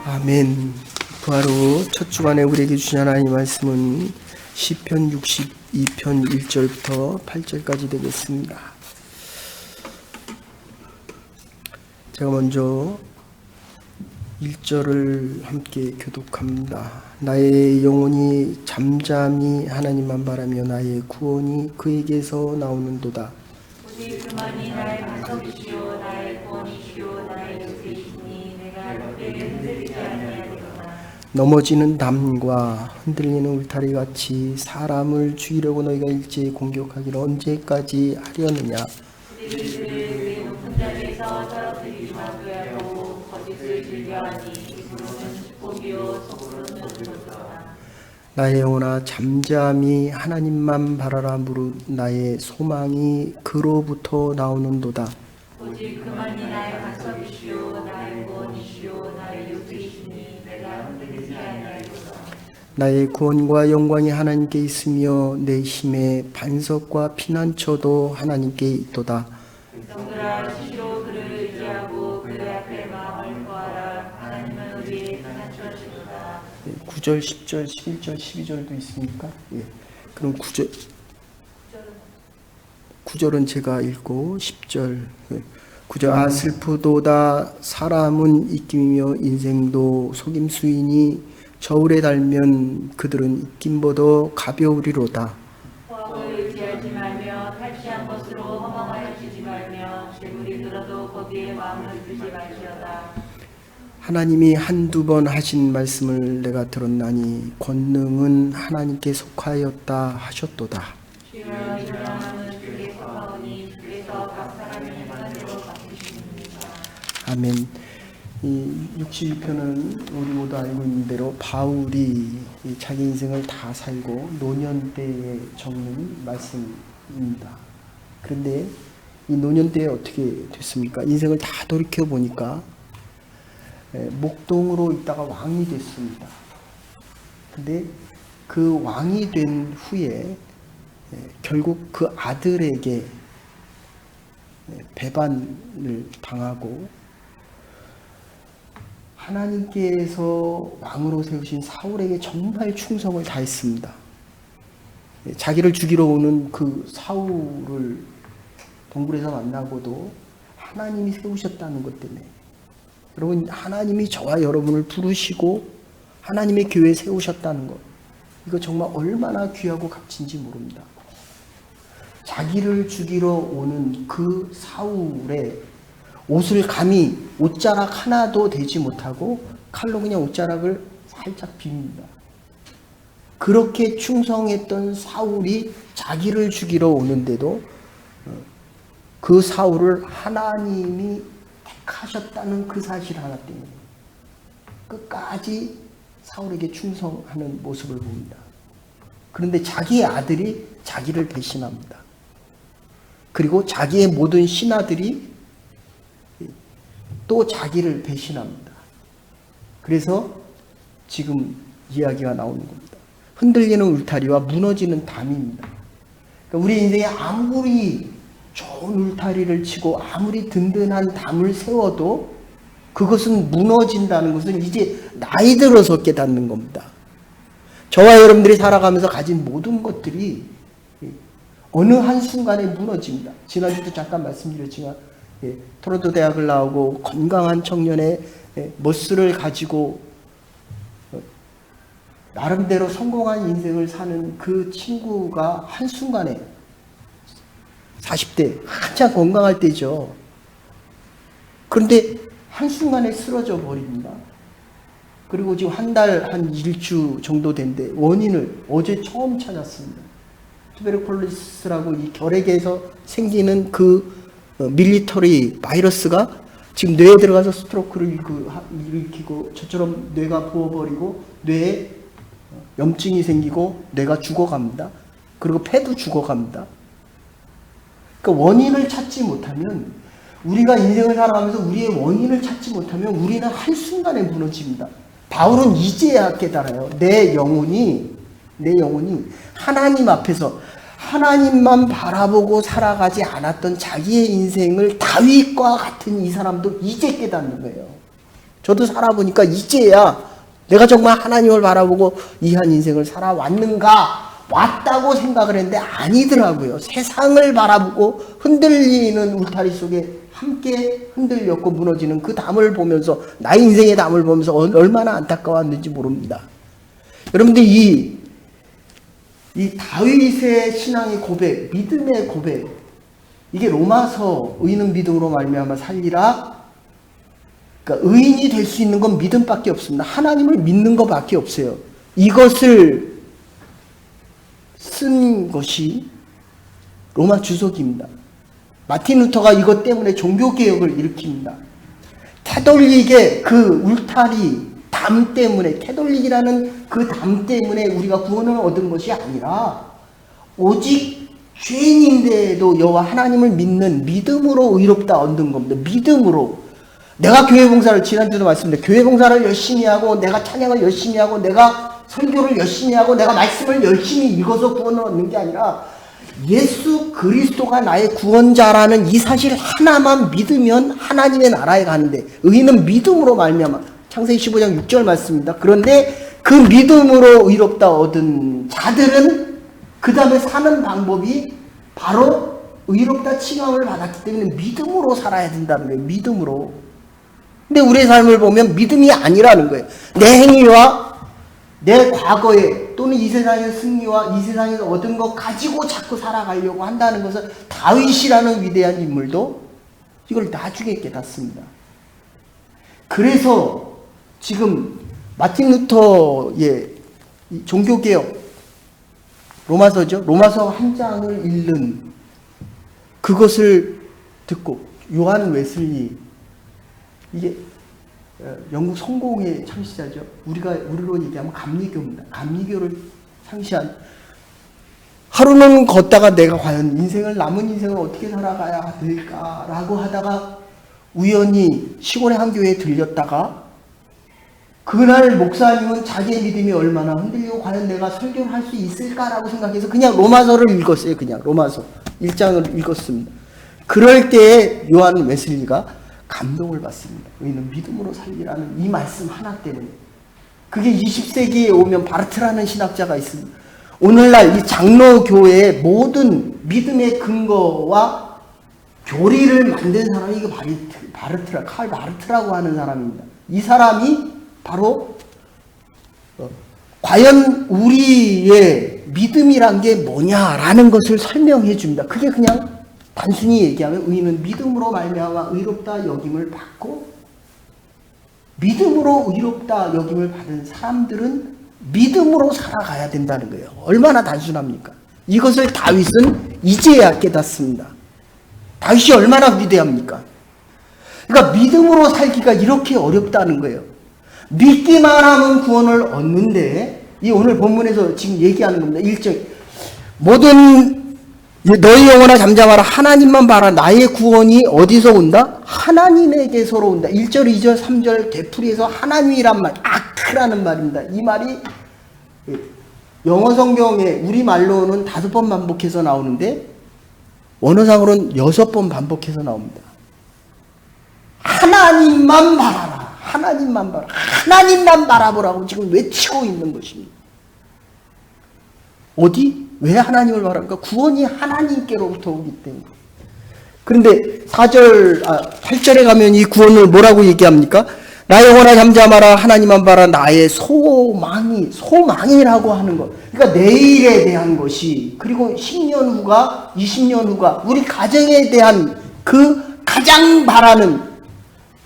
아멘. 부활후 첫 주간에 우리에게 주신 하나님의 말씀은 시편 62편 1절부터 8절까지 되겠습니다. 제가 먼저 1절을 함께 교독합니다. 나의 영혼이 잠잠히 하나님만 바라며 나의 구원이 그에게서 나오는도다. 오직 그만이 나의 반석이시오 나의 구원이시오 나의 요새이시니 내가 그에게 흔들리지 아니하리로다. 넘어지는 담과 흔들리는 울타리 같이 사람을 죽이려고 너희가 일제히 공격하기를 언제까지 하려느냐. 우리들을 그 높은 자리에서 떨어뜨리지 말게 하고 거짓을 즐겨하니 입으로는 축복이요 속으로는 노릇노릇하다. 나의 영혼아 잠잠히 하나님만 바라라. 무릇 나의 소망이 그로부터 나오는도다. 오직 그만이 나의 반석이시오 나의 구원이시오 나의 요새이시니 내가 흔들리지 아니하리로다. 나의 구원과 영광이 하나님께 있으며 내 힘의 반석과 피난처도 하나님께 있도다. 영들아 스스로 그를 의지하고 그 앞에 마음을 구하라. 하나님은 우리의 피난처시도다. 9절, 10절, 11절, 12절도 있습니까? 예. 그럼 9절은 제가 읽고 10절. 9절 아 슬프도다 사람은 입김이며 인생도 속임수이니 저울에 달면 그들은 입김보다 가벼우리로다. 포악을 의지하지 말며 탈취한 것으로 허망하여 지지 말며 재물이 들어도 거기에 마음을 두지 말지어다. 하나님이 한두 번 하신 말씀을 내가 들었나니 권능은 하나님께 속하였다 하셨도다. 주여 일어나는 주께 속하오니 주께서 각 사람의 행선대로 갚으십니다. 아멘. 이 62편은 우리 모두 알고 있는 대로 바울이 자기 인생을 다 살고 노년때에 적는 말씀입니다. 그런데 이 노년때에 어떻게 됐습니까? 인생을 다 돌이켜 보니까 목동으로 있다가 왕이 됐습니다. 근데 그 왕이 된 후에 결국 그 아들에게 배반을 당하고 하나님께서 왕으로 세우신 사울에게 정말 충성을 다했습니다. 자기를 죽이러 오는 그 사울을 동굴에서 만나고도 하나님이 세우셨다는 것 때문에, 여러분, 하나님이 저와 여러분을 부르시고 하나님의 교회에 세우셨다는 것, 이거 정말 얼마나 귀하고 값진지 모릅니다. 자기를 죽이러 오는 그 사울의 옷을 감히 옷자락 하나도 대지 못하고 칼로 그냥 옷자락을 살짝 빕니다. 그렇게 충성했던 사울이 자기를 죽이러 오는데도 그 사울을 하나님이 택하셨다는 그 사실 하나 때문에 끝까지 사울에게 충성하는 모습을 봅니다. 그런데 자기의 아들이 자기를 배신합니다. 그리고 자기의 모든 신하들이 또 자기를 배신합니다. 그래서 지금 이야기가 나오는 겁니다. 흔들리는 울타리와 무너지는 담입니다. 그러니까 우리 인생에 아무리 좋은 울타리를 치고 아무리 든든한 담을 세워도 그것은 무너진다는 것은 이제 나이 들어서 깨닫는 겁니다. 저와 여러분들이 살아가면서 가진 모든 것들이 어느 한순간에 무너집니다. 지난주도 잠깐 말씀드렸지만 토론토 대학을 나오고 건강한 청년의 멋스를 가지고 나름대로 성공한 인생을 사는 그 친구가 한순간에 40대 한참 건강할 때죠. 그런데 한순간에 쓰러져 버립니다. 그리고 지금 한 일주 정도 된데 원인을 어제 처음 찾았습니다. 투베르클로시스라고 이 결핵에서 생기는 그 밀리터리 바이러스가 지금 뇌에 들어가서 스트로크를 일으키고 저처럼 뇌가 부어버리고 뇌에 염증이 생기고 뇌가 죽어갑니다. 그리고 폐도 죽어갑니다. 그러니까 원인을 찾지 못하면, 우리가 인생을 살아가면서 우리의 원인을 찾지 못하면 우리는 한순간에 무너집니다. 바울은 이제야 깨달아요. 내 영혼이 하나님 앞에서 하나님만 바라보고 살아가지 않았던 자기의 인생을 다윗과 같은 이 사람도 이제 깨닫는 거예요. 저도 살아보니까 이제야 내가 정말 하나님을 바라보고 이한 인생을 살아왔는가, 왔다고 생각을 했는데 아니더라고요. 세상을 바라보고 흔들리는 울타리 속에 함께 흔들렸고 무너지는 그 담을 보면서, 나의 인생의 담을 보면서 얼마나 안타까웠는지 모릅니다. 여러분들 이 다윗의 신앙의 고백, 믿음의 고백, 이게 로마서 의인은 믿음으로 말미암아 살리라. 그러니까 의인이 될 수 있는 건 믿음밖에 없습니다. 하나님을 믿는 것밖에 없어요. 이것을 쓴 것이 로마 주석입니다. 마틴 루터가 이것 때문에 종교개혁을 일으킵니다. 캐톨릭의 그 울타리 담 때문에, 캐톨릭이라는 그 담 때문에 우리가 구원을 얻은 것이 아니라 오직 죄인인데도 여호와 하나님을 믿는 믿음으로 의롭다 얻는 겁니다. 믿음으로. 내가 교회 봉사를, 지난주도 말씀드렸는데, 교회 봉사를 열심히 하고, 내가 찬양을 열심히 하고, 내가 설교를 열심히 하고, 내가 말씀을 열심히 읽어서 구원을 얻는 게 아니라 예수 그리스도가 나의 구원자라는 이 사실 하나만 믿으면 하나님의 나라에 가는데, 의인은 믿음으로 말미암아, 창세기 15장 6절 말씀입니다. 그런데 그 믿음으로 의롭다 얻은 자들은 그 다음에 사는 방법이 바로 의롭다 칭함을 받았기 때문에 믿음으로 살아야 된다는 거예요. 믿음으로. 근데 우리의 삶을 보면 믿음이 아니라는 거예요. 내 행위와 내 과거에 또는 이 세상의 승리와 이 세상에서 얻은 것 가지고 자꾸 살아가려고 한다는 것은, 다윗이라는 위대한 인물도 이걸 나중에 깨닫습니다. 그래서 지금 마틴 루터의 종교개혁, 로마서죠. 로마서 한 장을 읽는 그것을 듣고, 요한 웨슬리, 이게 영국 성공의 창시자죠. 우리로 얘기하면 감리교입니다. 감리교를 창시한, 하루는 걷다가 내가 과연 남은 인생을 어떻게 살아가야 될까라고 하다가 우연히 시골의 한 교회에 들렸다가, 그날 목사님은 자기의 믿음이 얼마나 흔들리고 과연 내가 설교를 할 수 있을까라고 생각해서 그냥 로마서를 읽었어요. 그냥 로마서 1장을 읽었습니다. 그럴 때에 요한 웨슬리가 감동을 받습니다. 의인은 믿음으로 살리라는 이 말씀 하나 때문에. 그게 20세기에 오면 바르트라는 신학자가 있습니다. 오늘날 이 장로교회의 모든 믿음의 근거와 교리를 만든 사람이 이게 바르트라, 칼 바르트라고 하는 사람입니다. 이 사람이 바로 과연 우리의 믿음이란 게 뭐냐라는 것을 설명해 줍니다. 그게 그냥 단순히 얘기하면, 의인은 믿음으로 말미암아 의롭다 여김을 받고, 믿음으로 의롭다 여김을 받은 사람들은 믿음으로 살아가야 된다는 거예요. 얼마나 단순합니까? 이것을 다윗은 이제야 깨닫습니다. 다윗이 얼마나 위대합니까? 그러니까 믿음으로 살기가 이렇게 어렵다는 거예요. 믿기만 하면 구원을 얻는데, 이 오늘 본문에서 지금 얘기하는 겁니다. 1절. 모든 너희 영혼아 잠잠하라. 하나님만 봐라. 나의 구원이 어디서 온다? 하나님에게서로 온다. 1절, 2절, 3절 되풀이해서 하나님이란 말, 아크라는 말입니다. 이 말이 영어 성경에 우리말로는 5번 반복해서 나오는데 원어상으로는 6번 반복해서 나옵니다. 하나님만 바라라. 하나님만 바라. 하나님만 바라보라고 지금 외치고 있는 것입니다. 어디? 왜 하나님을 바랍니까? 구원이 하나님께로부터 오기 때문에. 그런데 8절에 가면 이 구원을 뭐라고 얘기합니까? 나의 영혼아 잠잠하라. 하나님만 바라. 나의 소망이라고 하는 것. 그러니까 내일에 대한 것이, 그리고 10년 후가, 20년 후가, 우리 가정에 대한 그 가장 바라는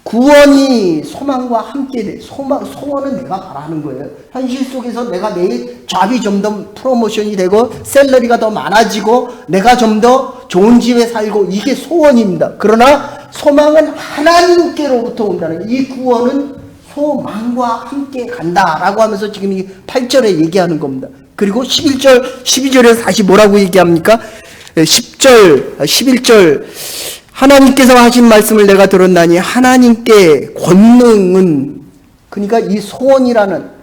구원이 소망과 함께 돼. 소원은 내가 바라는 거예요. 현실 속에서 내가 내일 잡이 좀 더 프로모션이 되고 샐러리가 더 많아지고 내가 좀 더 좋은 집에 살고, 이게 소원입니다. 그러나 소망은 하나님께로부터 온다는, 이 구원은 소망과 함께 간다라고 하면서 지금 이 8절에 얘기하는 겁니다. 그리고 11절, 12절에서 다시 뭐라고 얘기합니까? 10절, 11절. 하나님께서 하신 말씀을 내가 들었나니 하나님께 권능은, 그러니까 이 소원이라는,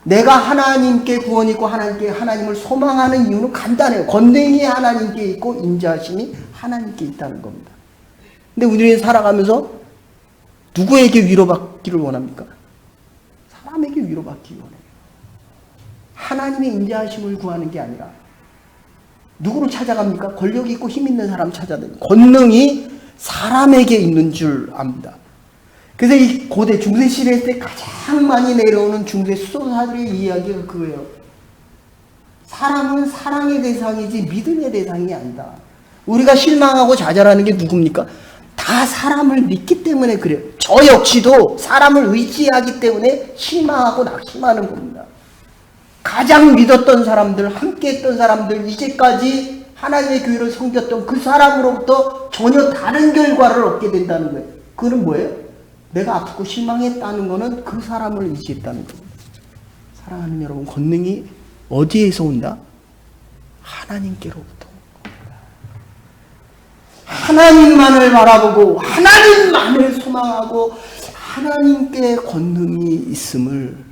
내가 하나님께 구원이 있고 하나님을 소망하는 이유는 간단해요. 권능이 하나님께 있고 인자하심이 하나님께 있다는 겁니다. 근데 우리는 살아가면서 누구에게 위로받기를 원합니까? 사람에게 위로받기 원해요. 하나님의 인자하심을 구하는 게 아니라 누구를 찾아갑니까? 권력 있고 힘 있는 사람 찾아다니고 권능이 사람에게 있는 줄 압니다. 그래서 이 고대 중세 시대 때 가장 많이 내려오는 중세 수도사들의 이야기가 그거예요. 사람은 사랑의 대상이지 믿음의 대상이 아니다. 우리가 실망하고 좌절하는 게 누굽니까? 다 사람을 믿기 때문에 그래요. 저 역시도 사람을 의지하기 때문에 실망하고 낙심하는 겁니다. 가장 믿었던 사람들, 함께했던 사람들, 이제까지 하나님의 교회를 섬겼던 그 사람으로부터 전혀 다른 결과를 얻게 된다는 거예요. 그건 뭐예요? 내가 아프고 실망했다는 거는 그 사람을 의지했다는 겁니다. 사랑하는 여러분, 권능이 어디에서 온다? 하나님께로부터 온 겁니다. 하나님만을 바라보고 하나님만을 소망하고 하나님께 권능이 있음을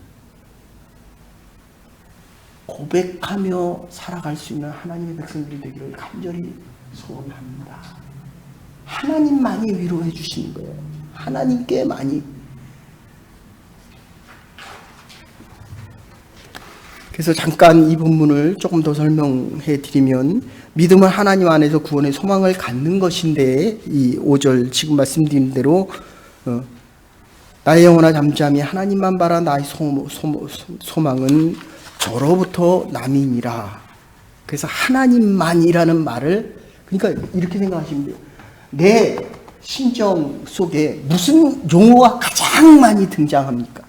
고백하며 살아갈 수 있는 하나님의 백성들이 되기를 간절히 소원합니다. 하나님만이 위로해 주시는 거예요. 하나님께만이. 그래서 잠깐 이 본문을 조금 더 설명해 드리면, 믿음은 하나님 안에서 구원의 소망을 갖는 것인데, 이 5절 지금 말씀드린 대로 나의 영혼아 잠잠히 하나님만 바라. 나의 소망은 저로부터 남이니라. 그래서 하나님만이라는 말을, 그러니까 이렇게 생각하시면 돼요. 내 심정 속에 무슨 용어가 가장 많이 등장합니까?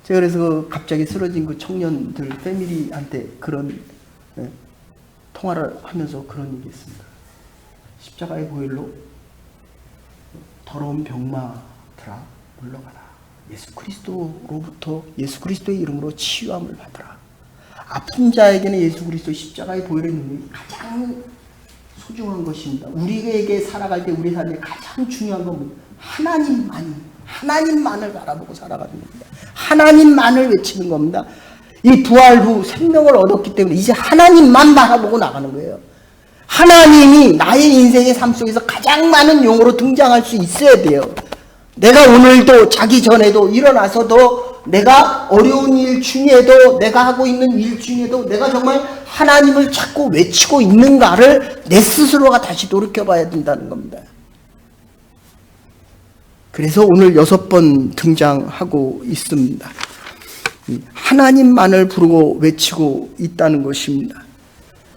제가 그래서 갑자기 쓰러진 그 청년들 패밀리한테 그런 통화를 하면서 그런 얘기 했습니다. 십자가의 보혈로 더러운 병마들아 물러가라. 예수 그리스도로부터 예수 그리스도의 이름으로 치유함을 받으라. 아픈 자에게는 예수 그리스도 십자가의 보혈의 능력이 가장 소중한 것입니다. 우리에게 살아갈 때 우리 삶에 가장 중요한 건 하나님만을 바라보고 살아가는 겁니다. 하나님만을 외치는 겁니다. 이 부활 후 생명을 얻었기 때문에 이제 하나님만 바라보고 나가는 거예요. 하나님이 나의 인생의 삶 속에서 가장 많은 용어로 등장할 수 있어야 돼요. 내가 오늘도 자기 전에도 일어나서도 내가 어려운 일 중에도 내가 하고 있는 일 중에도 내가 정말 하나님을 찾고 외치고 있는가를 내 스스로가 다시 돌이켜봐야 된다는 겁니다. 그래서 오늘 6번 등장하고 있습니다. 하나님만을 부르고 외치고 있다는 것입니다.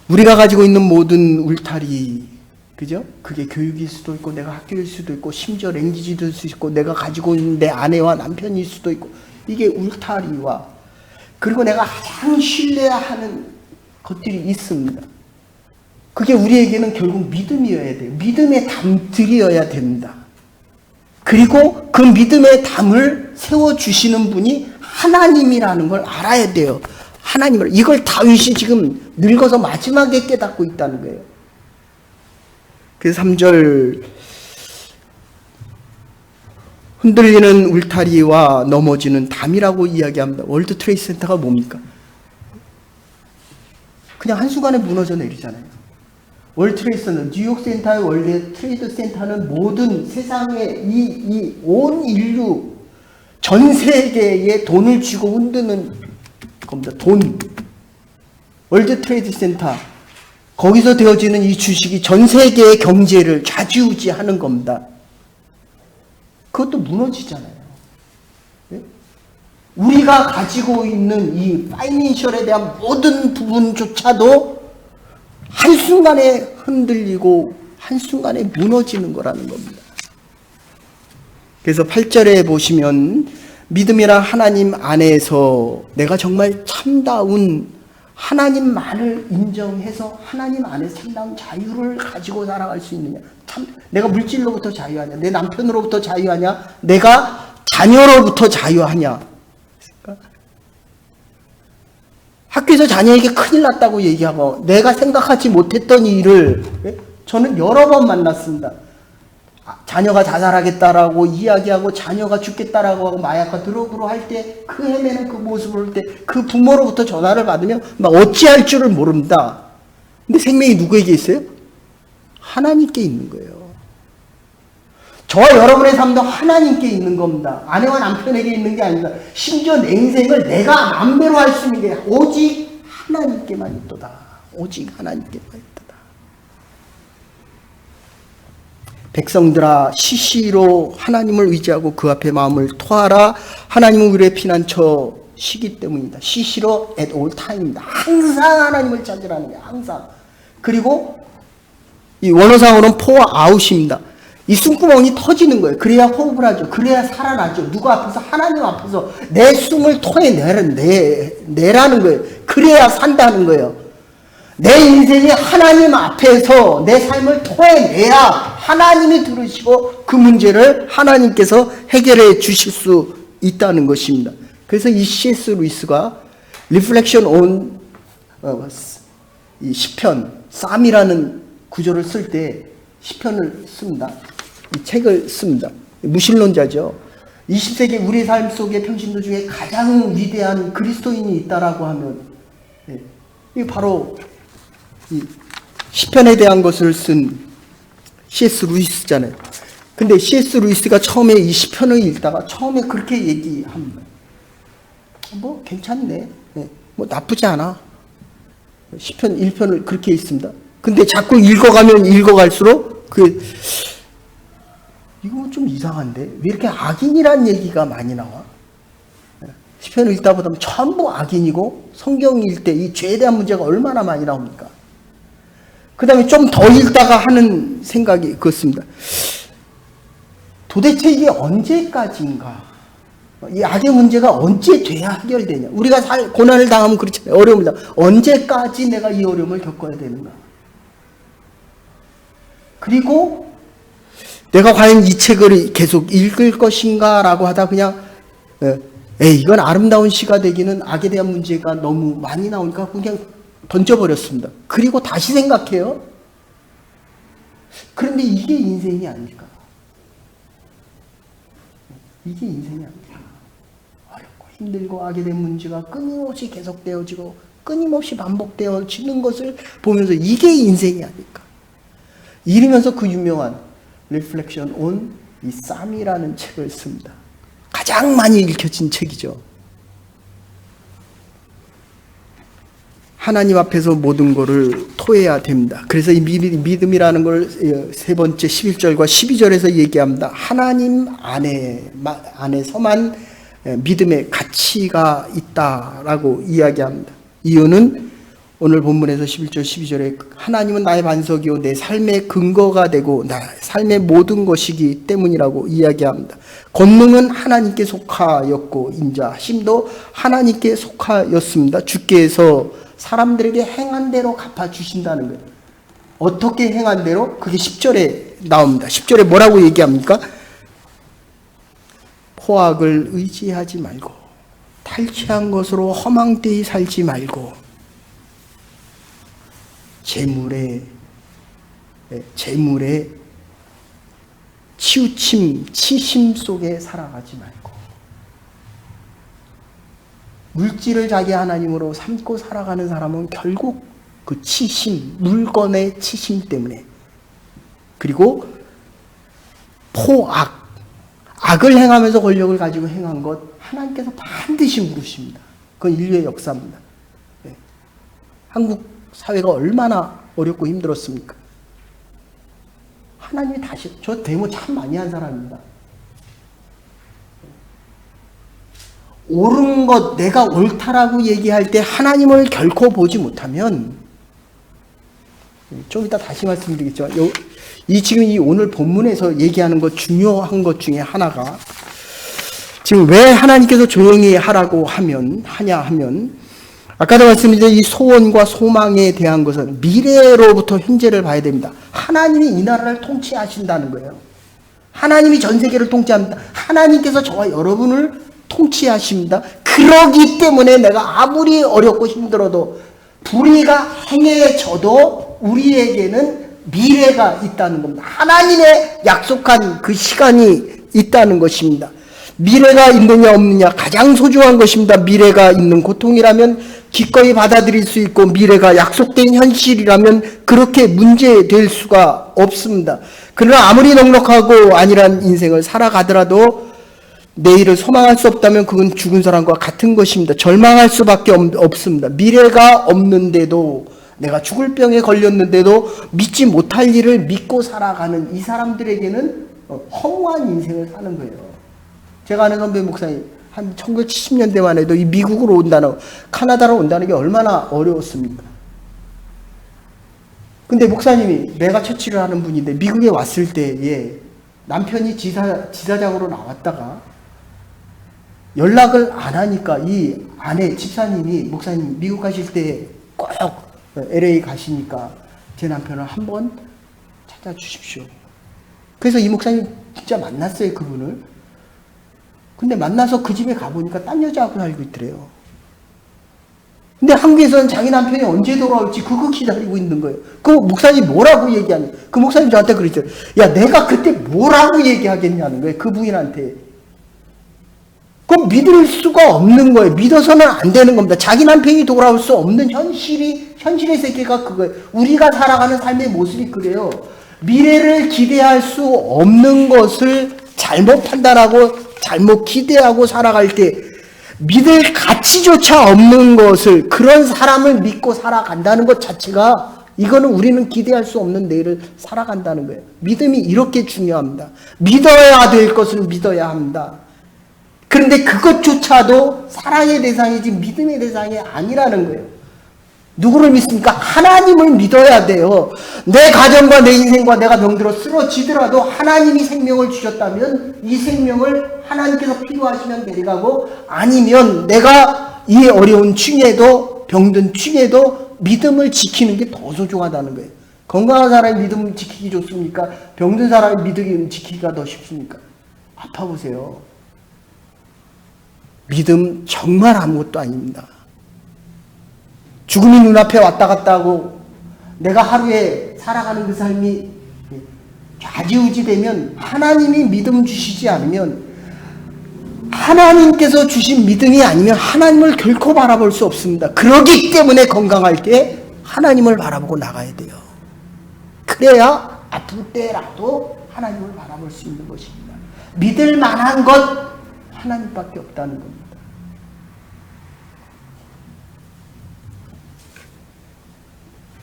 우리가 가지고 있는 모든 울타리, 그죠? 그게 교육일 수도 있고 내가 학교일 수도 있고 심지어 랭귀지도 될 수 있고 내가 가지고 있는 내 아내와 남편일 수도 있고, 이게 울타리와 그리고 내가 가장 신뢰하는 것들이 있습니다. 그게 우리에게는 결국 믿음이어야 돼요. 믿음의 담들이어야 됩니다. 그리고 그 믿음의 담을 세워주시는 분이 하나님이라는 걸 알아야 돼요. 하나님을. 이걸 다윗이 지금 늙어서 마지막에 깨닫고 있다는 거예요. 그래서 3절, 흔들리는 울타리와 넘어지는 담이라고 이야기합니다. 월드 트레이드 센터가 뭡니까? 그냥 한순간에 무너져 내리잖아요. 월드 트레이드 센터, 뉴욕 센터의 월드 트레이드 센터는 모든 세상의 이 온 인류, 전 세계에 돈을 쥐고 흔드는 겁니다. 돈. 월드 트레이드 센터. 거기서 되어지는 이 주식이 전 세계의 경제를 좌지우지하는 겁니다. 그것도 무너지잖아요. 네? 우리가 가지고 있는 이 파이낸셜에 대한 모든 부분조차도 한순간에 흔들리고 한순간에 무너지는 거라는 겁니다. 그래서 8절에 보시면 믿음이란 하나님 안에서 내가 정말 참다운 하나님만을 인정해서 하나님 안에서 참다운 자유를 가지고 살아갈 수 있느냐. 내가 물질로부터 자유하냐, 내 남편으로부터 자유하냐, 내가 자녀로부터 자유하냐. 학교에서 자녀에게 큰일 났다고 얘기하고 내가 생각하지 못했던 일을 저는 여러 번 만났습니다. 자녀가 자살하겠다라고 이야기하고 자녀가 죽겠다라고 하고 마약과 드러그로 할 때 그 헤매는 그 모습을 볼 때 그 부모로부터 전화를 받으면 막 어찌할 줄을 모릅니다. 근데 생명이 누구에게 있어요? 하나님께 있는 거예요. 저와 여러분의 삶도 하나님께 있는 겁니다. 아내와 남편에게 있는 게 아닙니다. 심지어 내 인생을 내가 마음대로 할 수 있는 게 오직 하나님께만 있도다. 오직 하나님께만 있도다. 백성들아 시시로 하나님을 의지하고 그 앞에 마음을 토하라. 하나님은 우리의 피난처시기 때문이다. 시시로 at all time입니다. 항상 하나님을 찾으라는 게 항상. 그리고 이 원어상으로는 pour out입니다. 이 숨구멍이 터지는 거예요. 그래야 호흡을 하죠. 그래야 살아나죠. 누구 앞에서? 하나님 앞에서 내 숨을 토해내라는 거예요. 그래야 산다는 거예요. 내 인생이 하나님 앞에서 내 삶을 토해내야 하나님이 들으시고 그 문제를 하나님께서 해결해 주실 수 있다는 것입니다. 그래서 이 C.S. 루이스가 Reflection on 이 시편, 쌈이라는 구절을 쓸 때 시편을 씁니다. 이 책을 씁니다. 무신론자죠. 20세기 우리 삶 속의 평신도 중에 가장 위대한 그리스도인이 있다라고 하면 이게 바로 이 시편에 대한 것을 쓴 C.S. 루이스잖아요. 근데 C.S. 루이스가 처음에 이 시편을 읽다가 처음에 그렇게 얘기합니다. 뭐 괜찮네. 뭐 나쁘지 않아. 시편 1편을 그렇게 읽습니다. 근데 자꾸 읽어가면 읽어갈수록 이거 좀 이상한데 왜 이렇게 악인이란 얘기가 많이 나와? 시편을 읽다 보면 전부 악인이고 성경 읽을 때 이 죄에 대한 문제가 얼마나 많이 나옵니까? 그 다음에 좀 더 읽다가 하는 생각이 그렇습니다. 도대체 이게 언제까지인가? 이 악의 문제가 언제 돼야 해결되냐? 우리가 고난을 당하면 그렇잖아요. 어려움을 당하면 언제까지 내가 이 어려움을 겪어야 되는가? 그리고 내가 과연 이 책을 계속 읽을 것인가 라고 하다 그냥 이건 아름다운 시가 되기는 악에 대한 문제가 너무 많이 나오니까 그냥 던져버렸습니다. 그리고 다시 생각해요. 그런데 이게 인생이 아닐까? 이게 인생이 아닐까? 어렵고 힘들고 악에 대한 문제가 끊임없이 계속되어지고 끊임없이 반복되어지는 것을 보면서 이게 인생이 아닐까? 이러면서 그 유명한 Reflection on 이 쌈이라는 책을 씁니다. 가장 많이 읽혀진 책이죠. 하나님 앞에서 모든 것을 토해야 됩니다. 그래서 이 믿음이라는 걸 세 번째 11절과 12절에서 얘기합니다. 하나님 안에서만 믿음의 가치가 있다라고 이야기합니다. 이유는 오늘 본문에서 11절 12절에 하나님은 나의 반석이요 내 삶의 근거가 되고 나 삶의 모든 것이기 때문이라고 이야기합니다. 권능은 하나님께 속하였고 인자심도 하나님께 속하였습니다. 주께서 사람들에게 행한 대로 갚아주신다는 거예요. 어떻게 행한 대로? 그게 10절에 나옵니다. 10절에 뭐라고 얘기합니까? 포악을 의지하지 말고 탈취한 것으로 허망되이 살지 말고 재물에 치심 속에 살아가지 말고 물질을 자기 하나님으로 삼고 살아가는 사람은 결국 그 물건의 치심 때문에 그리고 악을 행하면서 권력을 가지고 행한 것 하나님께서 반드시 물으십니다. 그건 인류의 역사입니다. 한국 사회가 얼마나 어렵고 힘들었습니까? 하나님이 저 데모 참 많이 한 사람입니다. 옳은 것, 내가 옳다라고 얘기할 때 하나님을 결코 보지 못하면, 좀 이따 다시 말씀드리겠죠. 지금 이 오늘 본문에서 얘기하는 것 중요한 것 중에 하나가, 지금 왜 하나님께서 조용히 하라고 하냐 하면, 아까도 말씀드린 이 소원과 소망에 대한 것은 미래로부터 현재를 봐야 됩니다. 하나님이 이 나라를 통치하신다는 거예요. 하나님이 전 세계를 통치합니다. 하나님께서 저와 여러분을 통치하십니다. 그러기 때문에 내가 아무리 어렵고 힘들어도 불의가 행해져도 우리에게는 미래가 있다는 겁니다. 하나님의 약속한 그 시간이 있다는 것입니다. 미래가 있느냐 없느냐 가장 소중한 것입니다. 미래가 있는 고통이라면 기꺼이 받아들일 수 있고 미래가 약속된 현실이라면 그렇게 문제될 수가 없습니다. 그러나 아무리 넉넉하고 안일한 인생을 살아가더라도 내일을 소망할 수 없다면 그건 죽은 사람과 같은 것입니다. 절망할 수밖에 없습니다. 미래가 없는데도 내가 죽을 병에 걸렸는데도 믿지 못할 일을 믿고 살아가는 이 사람들에게는 허무한 인생을 사는 거예요. 제가 아는 선배 목사님 한 1970년대만 해도 이 미국으로 온다는 카나다로 온다는 게 얼마나 어려웠습니까? 근데 목사님이 메가 처치를 하는 분인데 미국에 왔을 때에 남편이 지사장으로 나왔다가 연락을 안 하니까 이 아내 집사님이 목사님 미국 가실 때 꼭 LA 가시니까 제 남편을 한번 찾아주십시오. 그래서 이 목사님 진짜 만났어요, 그분을. 근데 만나서 그 집에 가보니까 딴 여자하고 살고 있더래요. 근데 한국에서는 자기 남편이 언제 돌아올지 그거 기다리고 있는 거예요. 그 목사님 뭐라고 얘기하냐. 그 목사님 저한테 그랬어요. 야, 내가 그때 뭐라고 얘기하겠냐는 거예요, 그 부인한테. 그럼 믿을 수가 없는 거예요. 믿어서는 안 되는 겁니다. 자기 남편이 돌아올 수 없는 현실의 세계가 그거예요. 우리가 살아가는 삶의 모습이 그래요. 미래를 기대할 수 없는 것을 잘못 판단하고 잘못 기대하고 살아갈 때 믿을 가치조차 없는 것을 그런 사람을 믿고 살아간다는 것 자체가 이거는 우리는 기대할 수 없는 내일을 살아간다는 거예요. 믿음이 이렇게 중요합니다. 믿어야 될 것을 믿어야 합니다. 그런데 그것조차도 사랑의 대상이지 믿음의 대상이 아니라는 거예요. 누구를 믿습니까? 하나님을 믿어야 돼요. 내 가정과 내 인생과 내가 병들어 쓰러지더라도 하나님이 생명을 주셨다면 이 생명을 하나님께서 필요하시면 데려가고 아니면 내가 이 어려운 중에도 병든 중에도 믿음을 지키는 게 더 소중하다는 거예요. 건강한 사람이 믿음 지키기 좋습니까? 병든 사람이 믿음 지키기가 더 쉽습니까? 아파보세요. 믿음 정말 아무것도 아닙니다. 죽음이 눈앞에 왔다 갔다 하고 내가 하루에 살아가는 그 삶이 좌지우지 되면 하나님이 믿음 주시지 않으면 하나님께서 주신 믿음이 아니면 하나님을 결코 바라볼 수 없습니다. 그러기 때문에 건강할 때 하나님을 바라보고 나가야 돼요. 그래야 아플 때라도 하나님을 바라볼 수 있는 것입니다. 믿을 만한 것 하나님밖에 없다는 겁니다.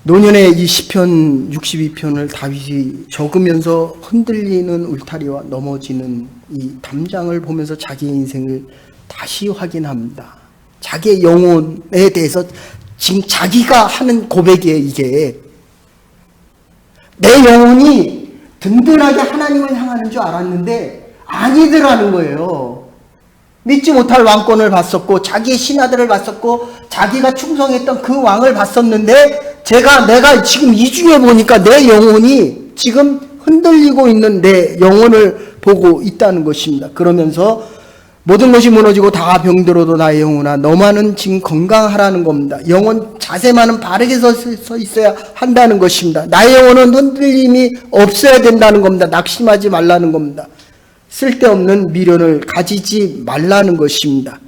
노년의 이 시편 62편을 다윗이 적으면서 흔들리는 울타리와 넘어지는 이 담장을 보면서 자기의 인생을 다시 확인합니다. 자기의 영혼에 대해서 지금 자기가 하는 고백이에요, 이게. 내 영혼이 든든하게 하나님을 향하는 줄 알았는데 아니더라는 거예요. 믿지 못할 왕권을 봤었고 자기의 신하들을 봤었고 자기가 충성했던 그 왕을 봤었는데 내가 지금 이 중에 보니까 내 영혼이 지금 흔들리고 있는 내 영혼을 보고 있다는 것입니다. 그러면서 모든 것이 무너지고 다 병들어도 나의 영혼아 너만은 지금 건강하라는 겁니다. 영혼 자세만은 바르게 서 있어야 한다는 것입니다. 나의 영혼은 흔들림이 없어야 된다는 겁니다. 낙심하지 말라는 겁니다. 쓸데없는 미련을 가지지 말라는 것입니다.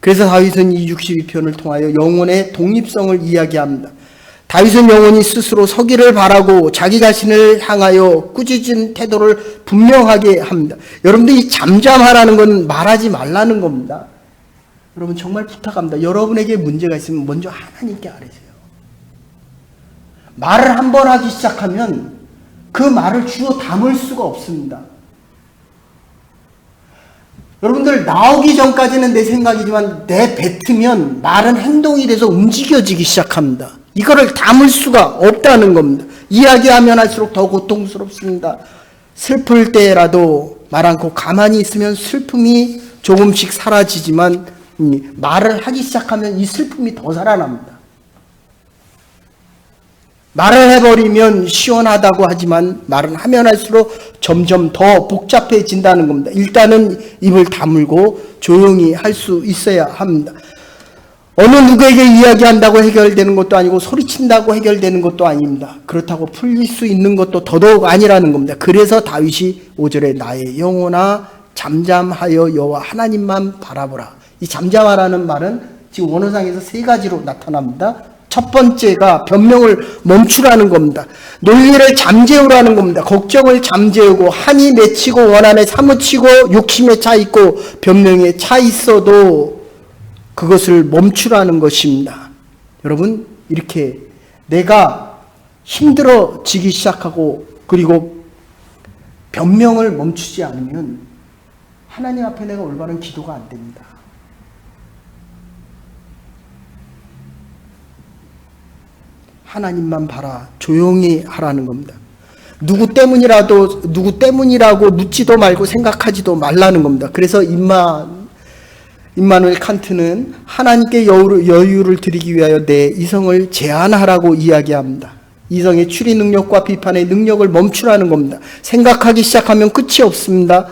그래서 다윗은 이 62편을 통하여 영혼의 독립성을 이야기합니다. 다윗은 영혼이 스스로 서기를 바라고 자기 자신을 향하여 꾸짖은 태도를 분명하게 합니다. 여러분들 이 잠잠하라는 건 말하지 말라는 겁니다. 여러분 정말 부탁합니다. 여러분에게 문제가 있으면 먼저 하나님께 아뢰세요. 말을 한 번 하기 시작하면 그 말을 주워 담을 수가 없습니다. 여러분들 나오기 전까지는 내 생각이지만 내뱉으면 말은 행동이 돼서 움직여지기 시작합니다. 이거를 담을 수가 없다는 겁니다. 이야기하면 할수록 더 고통스럽습니다. 슬플 때라도 말 않고 가만히 있으면 슬픔이 조금씩 사라지지만 말을 하기 시작하면 이 슬픔이 더 살아납니다. 말을 해버리면 시원하다고 하지만 말은 하면 할수록 점점 더 복잡해진다는 겁니다. 일단은 입을 다물고 조용히 할 수 있어야 합니다. 어느 누구에게 이야기한다고 해결되는 것도 아니고 소리친다고 해결되는 것도 아닙니다. 그렇다고 풀릴 수 있는 것도 더더욱 아니라는 겁니다. 그래서 다윗이 5절에 나의 영혼아 잠잠하여 여호와 하나님만 바라보라. 이 잠잠하라는 말은 지금 원어상에서 세 가지로 나타납니다. 첫 번째가 변명을 멈추라는 겁니다. 논리를 잠재우라는 겁니다. 걱정을 잠재우고 한이 맺히고 원한에 사무치고 욕심에 차 있고 변명에 차 있어도 그것을 멈추라는 것입니다. 여러분, 이렇게 내가 힘들어지기 시작하고 그리고 변명을 멈추지 않으면 하나님 앞에 내가 올바른 기도가 안 됩니다. 하나님만 봐라. 조용히 하라는 겁니다. 누구 때문이라고 묻지도 말고 생각하지도 말라는 겁니다. 그래서 임마누엘 칸트는 하나님께 여유를 드리기 위하여 내 이성을 제한하라고 이야기합니다. 이성의 추리 능력과 비판의 능력을 멈추라는 겁니다. 생각하기 시작하면 끝이 없습니다.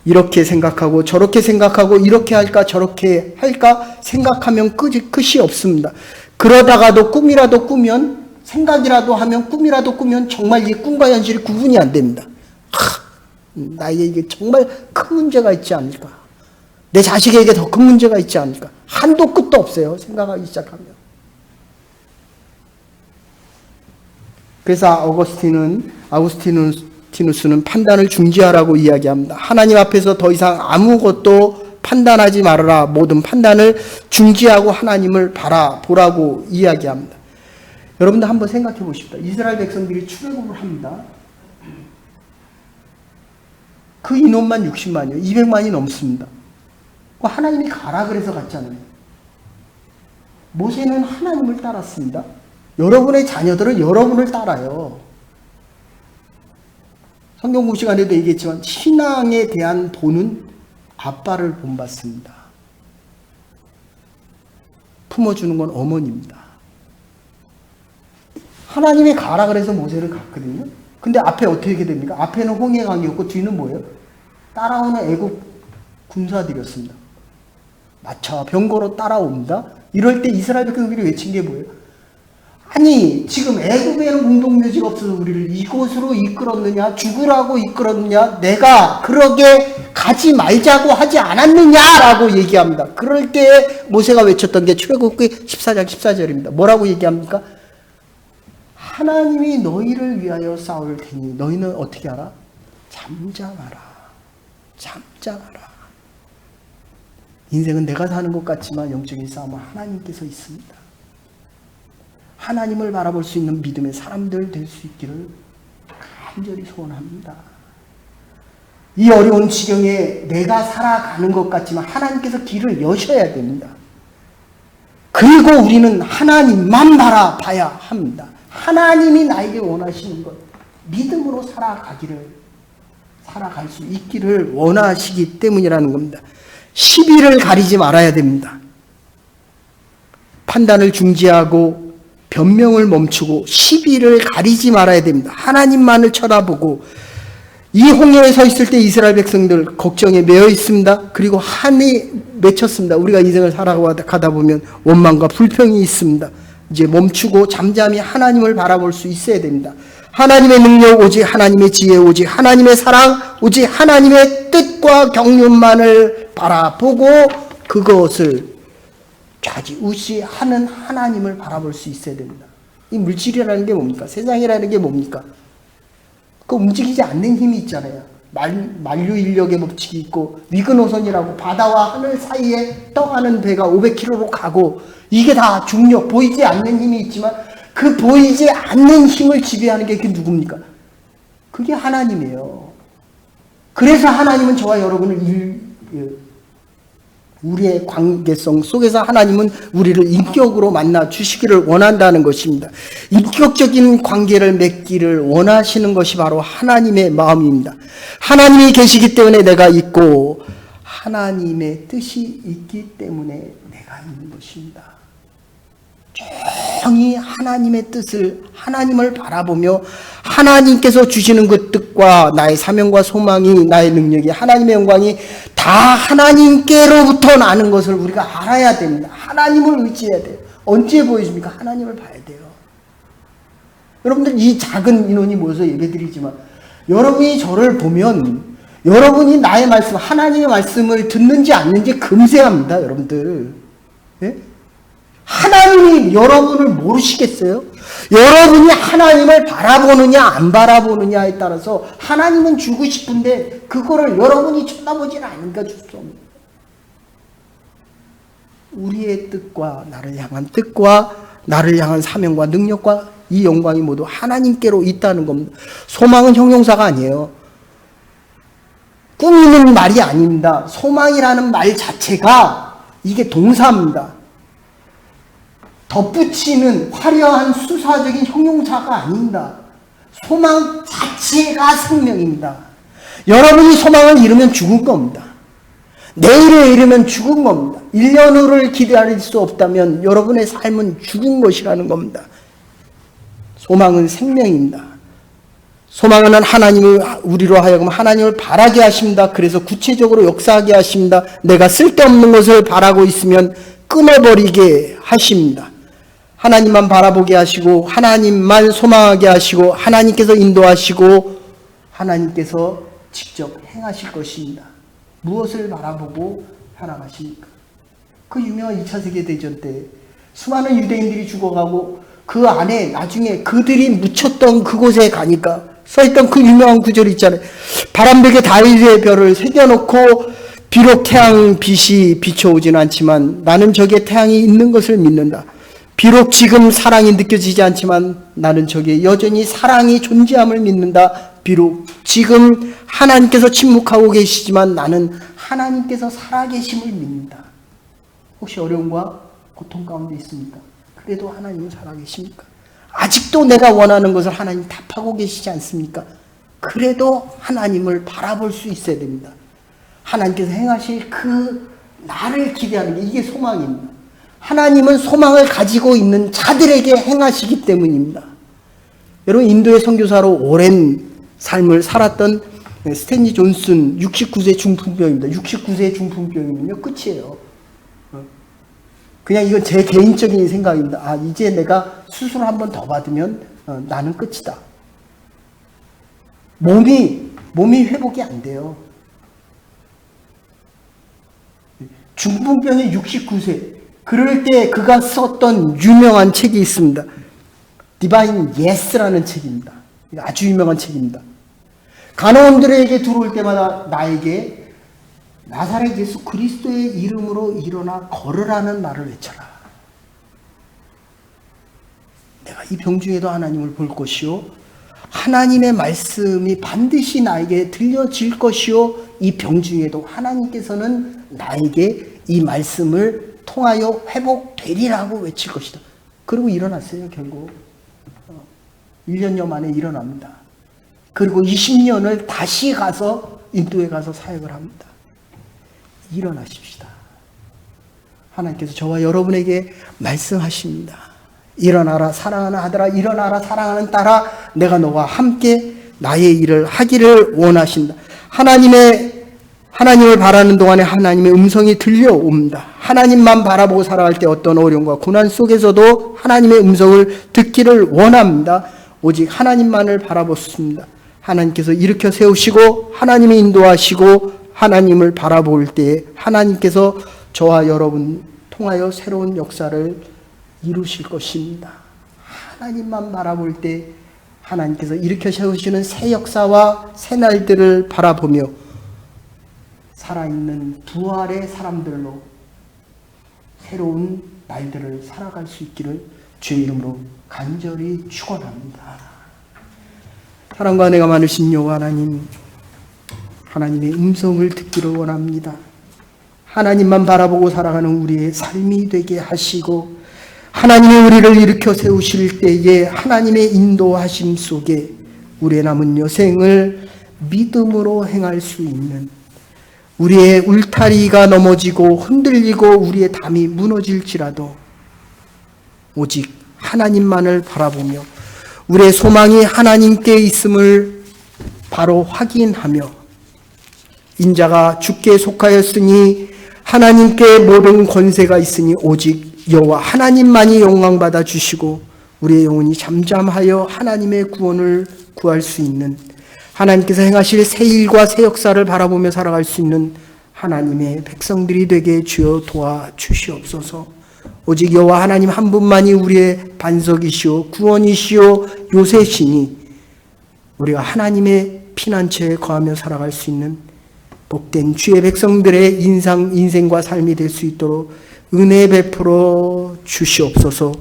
이렇게 생각하고 저렇게 생각하고 이렇게 할까 저렇게 할까 생각하면 끝이 없습니다. 그러다가도 꿈이라도 꾸면 생각이라도 하면 꿈이라도 꾸면 정말 이 꿈과 현실이 구분이 안 됩니다. 나에게 이게 정말 큰 문제가 있지 않을까. 내 자식에게 더 큰 문제가 있지 않을까. 한도 끝도 없어요. 생각하기 시작하면. 그래서 아우구스티누스는 판단을 중지하라고 이야기합니다. 하나님 앞에서 더 이상 아무것도 판단하지 말아라. 모든 판단을 중지하고 하나님을 바라보라고 이야기합니다. 여러분들 한번 생각해 보십시오. 이스라엘 백성들이 출애굽을 합니다. 그 인원만 60만이요. 200만이 넘습니다. 하나님이 가라 그래서 갔잖아요. 모세는 하나님을 따랐습니다. 여러분의 자녀들은 여러분을 따라요. 성경 공부 시간에도 얘기했지만 신앙에 대한 본은 아빠를 본받습니다. 품어주는 건 어머니입니다. 하나님이 가라 그래서 모세를 갔거든요. 근데 앞에 어떻게 됩니까? 앞에는 홍해 강이었고 뒤는 뭐예요? 따라오는 애국 군사들이었습니다. 마차 병거로 따라옵니다. 이럴 때 이스라엘 백성들이 외친 게 뭐예요? 아니 지금 애굽에는 공동묘지가 없어서 우리를 이곳으로 이끌었느냐, 죽으라고 이끌었느냐, 내가 그러게 가지 말자고 하지 않았느냐라고 얘기합니다. 그럴 때 모세가 외쳤던 게 출애굽기 14장 14절입니다. 뭐라고 얘기합니까? 하나님이 너희를 위하여 싸울 테니 너희는 어떻게 하라? 잠잠하라. 잠잠하라. 인생은 내가 사는 것 같지만 영적인 싸움은 하나님께서 있습니다. 하나님을 바라볼 수 있는 믿음의 사람들 될 수 있기를 간절히 소원합니다. 이 어려운 지경에 내가 살아가는 것 같지만 하나님께서 길을 여셔야 됩니다. 그리고 우리는 하나님만 바라봐야 합니다. 하나님이 나에게 원하시는 것, 믿음으로 살아갈 수 있기를 원하시기 때문이라는 겁니다. 시비를 가리지 말아야 됩니다. 판단을 중지하고 변명을 멈추고 시비를 가리지 말아야 됩니다. 하나님만을 쳐다보고 이 홍해에 서 있을 때 이스라엘 백성들 걱정에 매여 있습니다. 그리고 한이 맺혔습니다. 우리가 인생을 살아가다 보면 원망과 불평이 있습니다. 이제 멈추고 잠잠히 하나님을 바라볼 수 있어야 됩니다. 하나님의 능력 오직 하나님의 지혜 오직 하나님의 사랑 오직 하나님의 뜻과 경륜만을 바라보고 그것을 좌지우지하는 하나님을 바라볼 수 있어야 됩니다. 이 물질이라는 게 뭡니까? 세상이라는 게 뭡니까? 그 움직이지 않는 힘이 있잖아요. 만류인력의 법칙이 있고 위근호선이라고 바다와 하늘 사이에 떠가는 배가 500km로 가고 이게 다 중력, 보이지 않는 힘이 있지만 그 보이지 않는 힘을 지배하는 게 그게 누굽니까? 그게 하나님이에요. 그래서 하나님은 저와 여러분을 우리의 관계성 속에서 하나님은 우리를 인격으로 만나 주시기를 원한다는 것입니다. 인격적인 관계를 맺기를 원하시는 것이 바로 하나님의 마음입니다. 하나님이 계시기 때문에 내가 있고 하나님의 뜻이 있기 때문에 내가 있는 것입니다. 조용히 하나님의 뜻을 하나님을 바라보며 하나님께서 주시는 그 뜻과 나의 사명과 소망이 나의 능력이 하나님의 영광이 다 하나님께로부터 나는 것을 우리가 알아야 됩니다. 하나님을 의지해야 돼요. 언제 보여줍니까? 하나님을 봐야 돼요. 여러분들 이 작은 인원이 모여서 예배드리지만 여러분이 저를 보면 여러분이 나의 말씀, 하나님의 말씀을 듣는지 않는지 금세합니다, 여러분들. 예? 하나님이 여러분을 모르시겠어요? 여러분이 하나님을 바라보느냐 안 바라보느냐에 따라서 하나님은 주고 싶은데 그거를 여러분이 쳐다보지는 않으니까 줄 수 없는. 우리의 뜻과 나를 향한 뜻과 나를 향한 사명과 능력과 이 영광이 모두 하나님께로 있다는 겁니다. 소망은 형용사가 아니에요. 꾸미는 말이 아닙니다. 소망이라는 말 자체가 이게 동사입니다. 덧붙이는 화려한 수사적인 형용사가 아닙니다. 소망 자체가 생명입니다. 여러분이 소망을 잃으면 죽은 겁니다. 내일에 이르면 죽은 겁니다. 1년 후를 기다릴 수 없다면 여러분의 삶은 죽은 것이라는 겁니다. 소망은 생명입니다. 소망은 하나님을 우리로 하여금 하나님을 바라게 하십니다. 그래서 구체적으로 역사하게 하십니다. 내가 쓸데없는 것을 바라고 있으면 끊어버리게 하십니다. 하나님만 바라보게 하시고 하나님만 소망하게 하시고 하나님께서 인도하시고 하나님께서 직접 행하실 것입니다. 무엇을 바라보고 살아가십니까? 그 유명한 2차 세계대전 때 수많은 유대인들이 죽어가고 그 안에 나중에 그들이 묻혔던 그곳에 가니까 써있던 그 유명한 구절 있잖아요. 바람벽에 다윗의 별을 새겨놓고 비록 태양 빛이 비춰오지는 않지만 나는 저기에 태양이 있는 것을 믿는다. 비록 지금 사랑이 느껴지지 않지만 나는 저기에 여전히 사랑이 존재함을 믿는다. 비록 지금 하나님께서 침묵하고 계시지만 나는 하나님께서 살아계심을 믿는다. 혹시 어려움과 고통 가운데 있습니까? 그래도 하나님은 살아계십니까? 아직도 내가 원하는 것을 하나님 답하고 계시지 않습니까? 그래도 하나님을 바라볼 수 있어야 됩니다. 하나님께서 행하실 그 나를 기대하는 게 이게 소망입니다. 하나님은 소망을 가지고 있는 자들에게 행하시기 때문입니다. 여러분, 인도의 선교사로 오랜 삶을 살았던 스탠리 존슨 69세 중풍병입니다. 69세 중풍병이면요 끝이에요. 그냥 이건 제 개인적인 생각입니다. 아, 이제 내가 수술 한 번 더 받으면 나는 끝이다. 몸이 회복이 안 돼요. 중풍병의 69세. 그럴 때 그가 썼던 유명한 책이 있습니다. 디바인 예스라는 책입니다. 아주 유명한 책입니다. 간호원들에게 들어올 때마다 나에게 나사렛 예수 그리스도의 이름으로 일어나 걸으라는 말을 외쳐라. 내가 이 병 중에도 하나님을 볼 것이요 하나님의 말씀이 반드시 나에게 들려질 것이요 이 병 중에도 하나님께서는 나에게 이 말씀을 통하여 회복되리라고 외칠 것이다. 그리고 일어났어요. 결국 1년여 만에 일어납니다. 그리고 20년을 다시 가서 인도에 가서 사역을 합니다. 일어나십시다. 하나님께서 저와 여러분에게 말씀하십니다. 일어나라 사랑하는 아들아, 일어나라 사랑하는 딸아, 내가 너와 함께 나의 일을 하기를 원하신다. 하나님을 바라는 동안에 하나님의 음성이 들려옵니다. 하나님만 바라보고 살아갈 때 어떤 어려움과 고난 속에서도 하나님의 음성을 듣기를 원합니다. 오직 하나님만을 바라보습니다. 하나님께서 일으켜 세우시고 하나님이 인도하시고 하나님을 바라볼 때 하나님께서 저와 여러분 통하여 새로운 역사를 이루실 것입니다. 하나님만 바라볼 때 하나님께서 일으켜 세우시는 새 역사와 새 날들을 바라보며 살아있는 부활의 사람들로 새로운 날들을 살아갈 수 있기를 주의 이름으로 간절히 축원합니다. 사랑과 은혜가 많으신 여호와 하나님, 하나님의 음성을 듣기를 원합니다. 하나님만 바라보고 살아가는 우리의 삶이 되게 하시고 하나님이 우리를 일으켜 세우실 때에 하나님의 인도하심 속에 우리의 남은 여생을 믿음으로 행할 수 있는, 우리의 울타리가 넘어지고 흔들리고 우리의 담이 무너질지라도 오직 하나님만을 바라보며 우리의 소망이 하나님께 있음을 바로 확인하며 인자가 주께 속하였으니 하나님께 모든 권세가 있으니 오직 여호와 하나님만이 영광받아 주시고 우리의 영혼이 잠잠하여 하나님의 구원을 구할 수 있는 하나님께서 행하실 새 일과 새 역사를 바라보며 살아갈 수 있는 하나님의 백성들이 되게 주여 도와주시옵소서. 오직 여호와 하나님 한 분만이 우리의 반석이시오 구원이시오 요새시니 우리가 하나님의 피난처에 거하며 살아갈 수 있는 복된 주의 백성들의 인생과 삶이 될 수 있도록 은혜 베풀어 주시옵소서.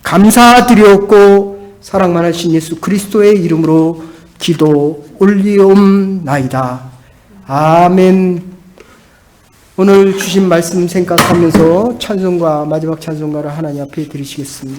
감사드렸고 사랑 많으신 예수 그리스도의 이름으로 기도 올리옵나이다. 아멘. 오늘 주신 말씀 생각하면서 찬송가 마지막 찬송가를 하나님 앞에 드리시겠습니다.